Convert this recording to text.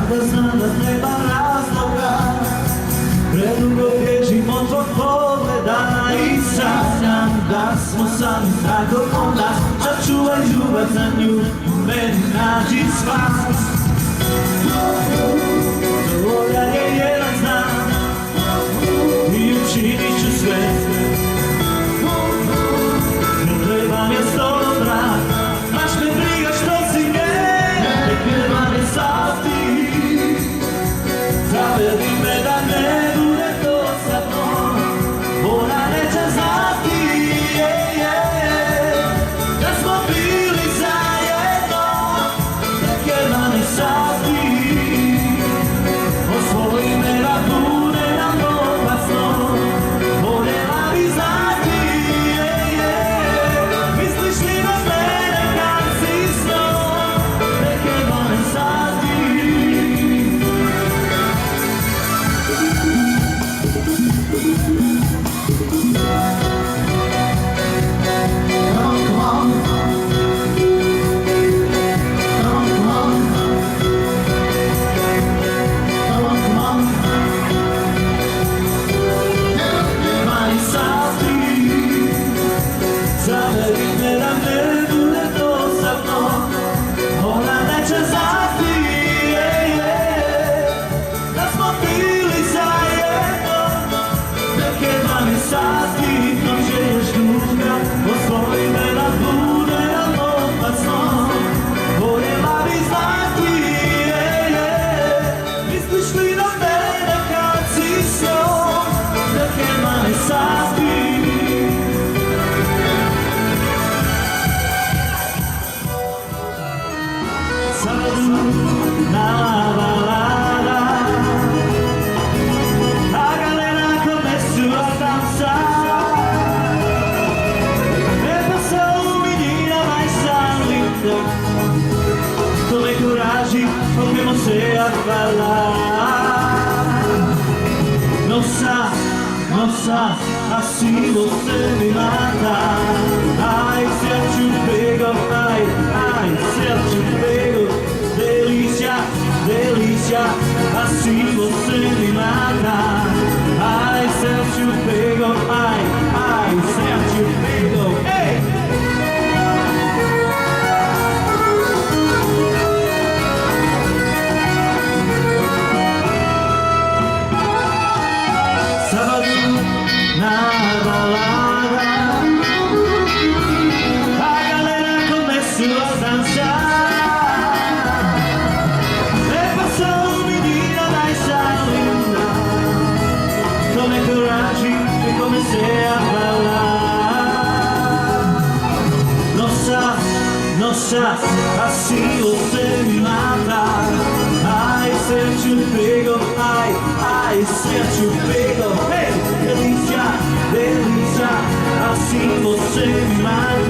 Kada znam da nema razloga, predugo bježim od tvog pogleda i sanjam da smo sami tako onda. Sačuvaj ljubav za nju, meni nađi spas. Volja je jedan znak i učinit ću sve. Ne treba mjesto brak, baš me briga što si njen. Ne treba me sati, zavedi me da ne bude dosadno. Ona neće znati da smo bili zajedno. Ne treba me sati, osvoji me da bude nam opasno. Voljela bi znati, misliš li na mene kad si snom? Ne treba me sati. Come coraggi, come sei a ballare. Non sa, assim você me mata. Ai, se eu te pego, ai, se eu te pego. Delícia, delícia, assim você me mata. Ai, se eu te pego, ai, se eu te pego. Ei! Na balada, a galera começou a dançar. E passou menina dessa linda, tomei coragem e comecei a falar. Nossa, assim você me mata. Ai, se eu te pego, ai, se eu te pego. Hey! Delícia, delícia, assim você me mata.